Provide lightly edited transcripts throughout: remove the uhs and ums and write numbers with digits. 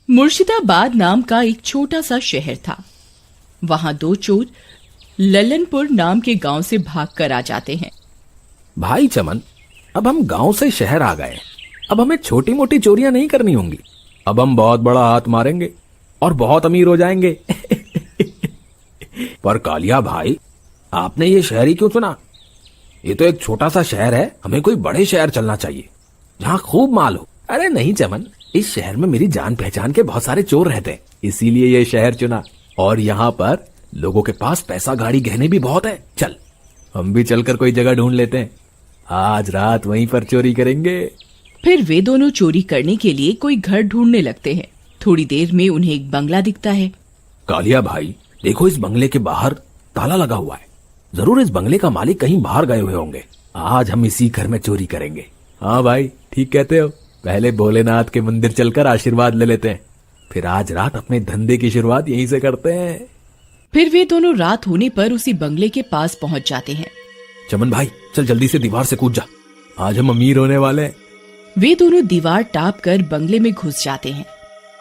मुर्शिदाबाद नाम का एक छोटा सा शहर था। वहां दो चोर ललनपुर नाम के गांव से भागकर आ जाते हैं। भाई चमन, अब हम गांव से शहर आ गए। अब हमें छोटी मोटी चोरियां नहीं करनी होंगी। अब हम बहुत बड़ा हाथ मारेंगे और बहुत अमीर हो जाएंगे। पर कालिया भाई, आपने ये शहर ही क्यों चुना? ये तो एक छोटा सा शहर है। हमें कोई बड़े शहर चलना चाहिए जहाँ खूब माल हो। अरे नहीं चमन, इस शहर में मेरी जान पहचान के बहुत सारे चोर रहते हैं, इसीलिए ये शहर चुना। और यहाँ पर लोगों के पास पैसा, गाड़ी, गहने भी बहुत है। चल, हम भी चलकर कोई जगह ढूंढ लेते हैं। आज रात वहीं पर चोरी करेंगे। फिर वे दोनों चोरी करने के लिए कोई घर ढूंढने लगते हैं। थोड़ी देर में उन्हें एक बंगला दिखता है। कालिया भाई, देखो इस बंगले के बाहर ताला लगा हुआ है। जरूर इस बंगले का मालिक कहीं बाहर गए हुए होंगे। आज हम इसी घर में चोरी करेंगे। हाँ भाई, ठीक कहते हो। पहले भोलेनाथ के मंदिर चलकर आशीर्वाद ले लेते हैं, फिर आज रात अपने धंधे की शुरुआत यहीं से करते हैं। फिर वे दोनों रात होने पर उसी बंगले के पास पहुंच जाते हैं। चमन भाई, चल जल्दी से दीवार से कूद जा, आज हम अमीर होने वाले हैं। वे दोनों दीवार टाप कर बंगले में घुस जाते हैं।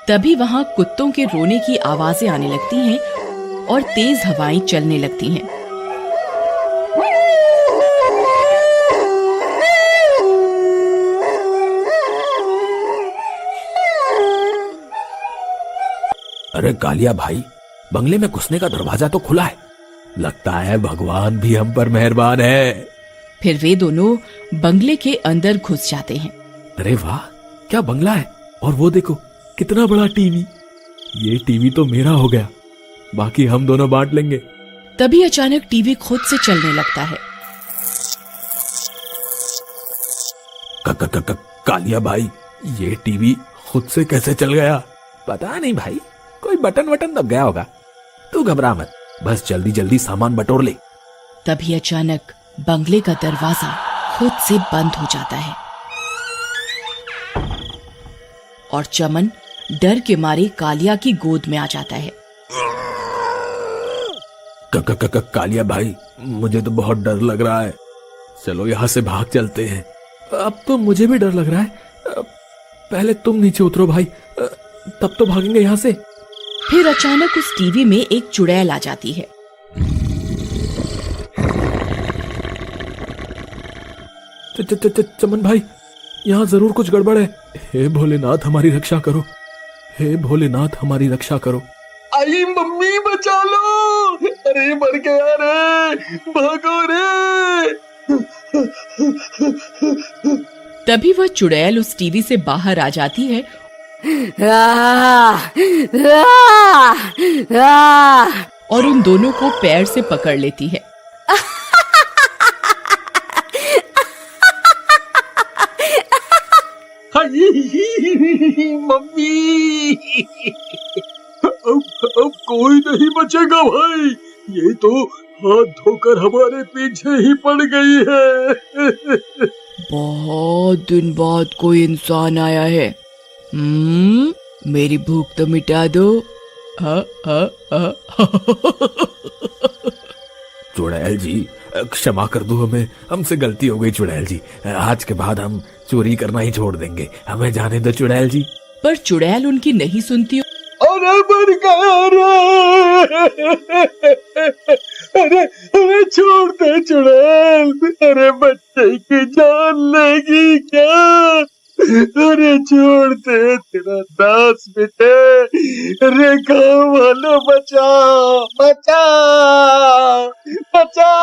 तभी वहां कुत्तों के रोने की आवाजें आने लगती हैं और तेज हवाएं चलने लगती हैं। अरे कालिया भाई, बंगले में घुसने का दरवाजा तो खुला है। लगता है भगवान भी हम पर मेहरबान है। फिर वे दोनों बंगले के अंदर घुस जाते हैं। अरे वाह, क्या बंगला है! और वो देखो, कितना बड़ा टीवी। ये टीवी तो मेरा हो गया, बाकी हम दोनों बांट लेंगे। तभी अचानक टीवी खुद से चलने लगता है। कालिया भाई, ये टीवी खुद से कैसे चल गया? पता नहीं भाई, कोई बटन वटन दब गया होगा। तू घबरा मत, बस जल्दी जल्दी सामान बटोर ले। तभी अचानक बंगले का दरवाजा खुद से बंद हो जाता है और चमन डर के मारे कालिया की गोद में आ जाता है। कालिया भाई, मुझे तो बहुत डर लग रहा है। चलो यहाँ से भाग चलते हैं। अब तो मुझे भी डर लग रहा है। पहले तुम नीचे उतरो भाई, तब तो भागेंगे यहाँ से। फिर अचानक उस टीवी में एक चुड़ैल आ जाती है। चमन भाई, यहाँ जरूर कुछ गड़बड़ है। हे भोलेनाथ, हमारी रक्षा करो। हे भोलेनाथ, हमारी रक्षा करो। आई मम्मी, बचा लो! अरे मर गया रे, भागो रे! तभी वह चुड़ैल उस टीवी से बाहर आ जाती है और उन दोनों को पैर से पकड़ लेती है। मम्मी, अब कोई नहीं बचेगा भाई। ये तो हाथ धोकर हमारे पीछे ही पड़ गई है। बहुत दिन बाद कोई इंसान आया है। मेरी भूख तो मिटा दो। चुड़ैल जी, क्षमा कर दो हमें, हमसे गलती हो गई चुड़ैल जी। आज के बाद हम चोरी करना ही छोड़ देंगे, हमें जाने दो चुड़ैल जी। पर चुड़ैल उनकी नहीं सुनती। अरे मर गया रे! अरे छोड़ दे चुड़ैल, अरे बच्चे की जान लेगी क्या? अरे छोड़ दे, तेरा दास बेटे। अरे गाँव वालों, बचा बचा बचा!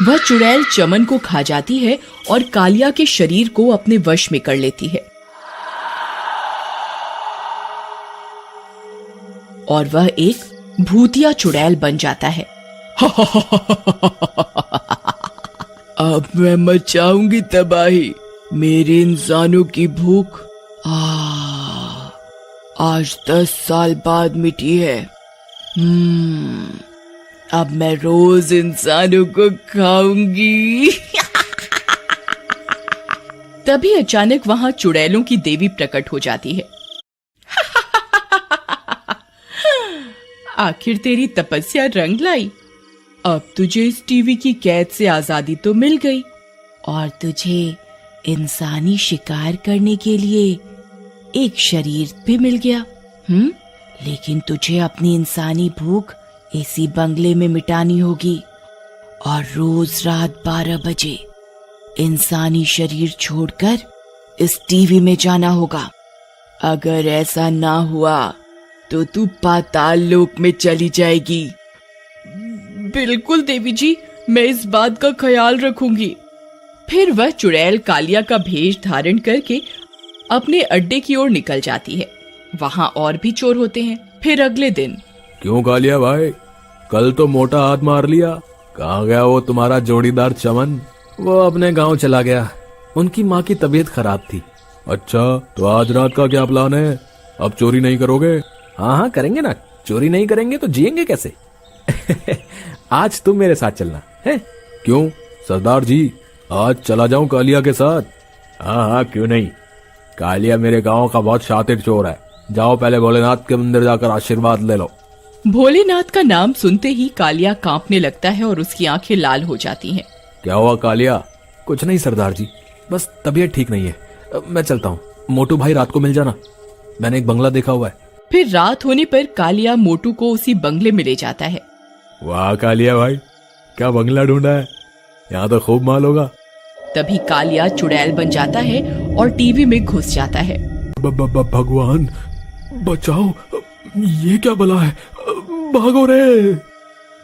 वह चुड़ैल चमन को खा जाती है और कालिया के शरीर को अपने वश में कर लेती है और वह एक भूतिया चुड़ैल बन जाता है। अब मैं मचाऊंगी तबाही, मेरे इंसानों की भूख आज 10 साल बाद मिटी है। अब मैं रोज इंसानों को खाऊंगी। तभी अचानक वहां चुड़ैलों की देवी प्रकट हो जाती है। आखिर तेरी तपस्या रंग लाई। अब तुझे इस टीवी की कैद से आजादी तो मिल गई और तुझे इंसानी शिकार करने के लिए एक शरीर भी मिल गया। लेकिन तुझे अपनी इंसानी भूख इसी बंगले में मिटानी होगी और रोज रात 12 बजे इंसानी शरीर छोड़कर इस टीवी में जाना होगा। अगर ऐसा ना हुआ तो तू पाताल लोक में चली जाएगी। बिल्कुल देवी जी, मैं इस बात का ख्याल रखूंगी। फिर वह चुड़ैल कालिया का भेष धारण करके अपने अड्डे की ओर निकल जाती है। वहां और भी चोर होते हैं। फिर अगले दिन, क्यों कालिया भाई, कल तो मोटा हाथ मार लिया, कहाँ गया वो तुम्हारा जोड़ीदार चमन? वो अपने गांव चला गया, उनकी माँ की तबीयत खराब थी। अच्छा, तो आज रात का क्या प्लान है? अब चोरी नहीं करोगे? हाँ हाँ करेंगे ना, चोरी नहीं करेंगे तो जिएंगे कैसे? आज तुम मेरे साथ चलना है। क्यों सरदार जी, आज चला जाऊं कालिया के साथ? हाँ हाँ क्यों नहीं, कालिया मेरे गांव का बहुत शातिर चोर है। जाओ पहले भोलेनाथ के मंदिर जाकर आशीर्वाद ले लो। भोलेनाथ का नाम सुनते ही कालिया कांपने लगता है और उसकी आंखें लाल हो जाती हैं। क्या हुआ कालिया? कुछ नहीं सरदार जी, बस तबीयत ठीक नहीं है। मैं चलता हूँ, मोटू भाई रात को मिल जाना, मैंने एक बंगला देखा हुआ है। फिर रात होने पर कालिया मोटू को उसी बंगले में ले जाता है। वाह कालिया भाई, क्या बंगला ढूंढा है, यहाँ तो खूब माल होगा। तभी कालिया चुड़ैल बन जाता है और टीवी में घुस जाता है। भगवान बचाओ, ये क्या बला है, भागो रे।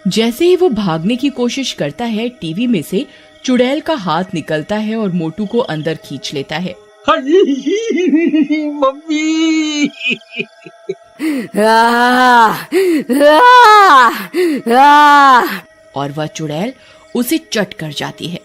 जैसे ही वो भागने की कोशिश करता है, टीवी में से चुड़ैल का हाथ निकलता है और मोटू को अंदर खींच लेता है। मम्मी। और वह चुड़ैल उसे चट कर जाती है।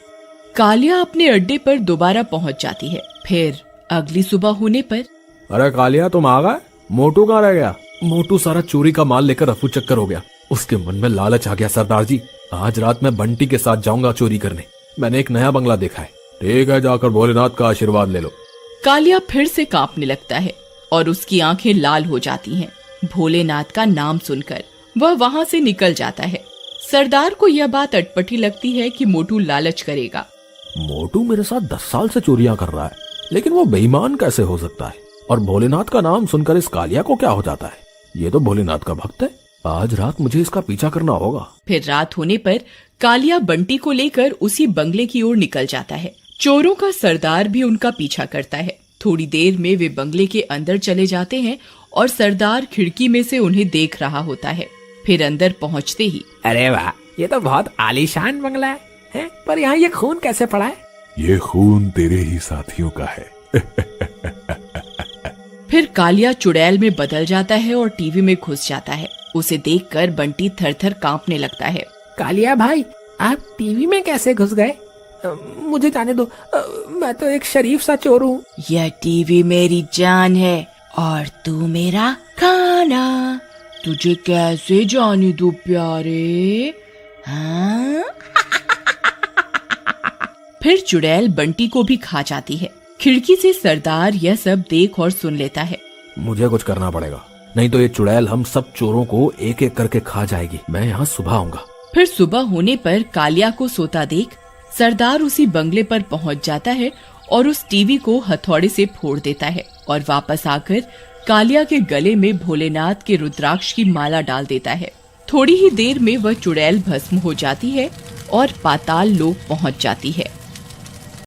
कालिया अपने अड्डे पर दोबारा पहुंच जाती है। फिर अगली सुबह होने पर, अरे कालिया तुम आ गए, मोटू कहाँ रह गया? मोटू सारा चोरी का माल लेकर रफू चक्कर हो गया। उसके मन में लालच आ गया, सरदार जी आज रात मैं बंटी के साथ जाऊंगा चोरी करने, मैंने एक नया बंगला देखा है। ठीक है, जाकर भोलेनाथ का आशीर्वाद ले लो। कालिया फिर से कांपने लगता है और उसकी आंखें लाल हो जाती हैं। भोलेनाथ का नाम सुनकर वह वहां से निकल जाता है। सरदार को यह बात अटपटी लगती है कि मोटू लालच करेगा। मोटू मेरे साथ 10 साल से चोरियां कर रहा है, लेकिन वो बेईमान कैसे हो सकता है? और भोलेनाथ का नाम सुनकर इस कालिया को क्या हो जाता है? ये तो भोलेनाथ का भक्त है, आज रात मुझे इसका पीछा करना होगा। फिर रात होने पर कालिया बंटी को लेकर उसी बंगले की ओर निकल जाता है। चोरों का सरदार भी उनका पीछा करता है। थोड़ी देर में वे बंगले के अंदर चले जाते हैं और सरदार खिड़की में से उन्हें देख रहा होता है। फिर अंदर पहुंचते ही, अरे वाह, ये तो बहुत आलीशान बंगला है, पर यहाँ ये खून कैसे पड़ा है? ये खून तेरे ही साथियों का है। फिर कालिया चुड़ैल में बदल जाता है और टीवी में घुस जाता है। उसे देखकर बंटी थर-थर कांपने लगता है। कालिया भाई, आप टीवी में कैसे घुस गए? मुझे जाने दो, मैं तो एक शरीफ सा चोर हूँ। यह टीवी मेरी जान है और तू मेरा खाना, तुझे कैसे जाने दो प्यारे? हाँ? फिर चुड़ैल बंटी को भी खा जाती है। खिड़की से सरदार यह सब देख और सुन लेता है। मुझे कुछ करना पड़ेगा, नहीं तो ये चुड़ैल हम सब चोरों को एक एक करके खा जाएगी। मैं यहाँ सुबह आऊंगा। फिर सुबह होने पर कालिया को सोता देख सरदार उसी बंगले पर पहुंच जाता है और उस टीवी को हथौड़े से फोड़ देता है और वापस आकर कालिया के गले में भोलेनाथ के रुद्राक्ष की माला डाल देता है। थोड़ी ही देर में वह चुड़ैल भस्म हो जाती है और पाताल लोक पहुंच जाती है।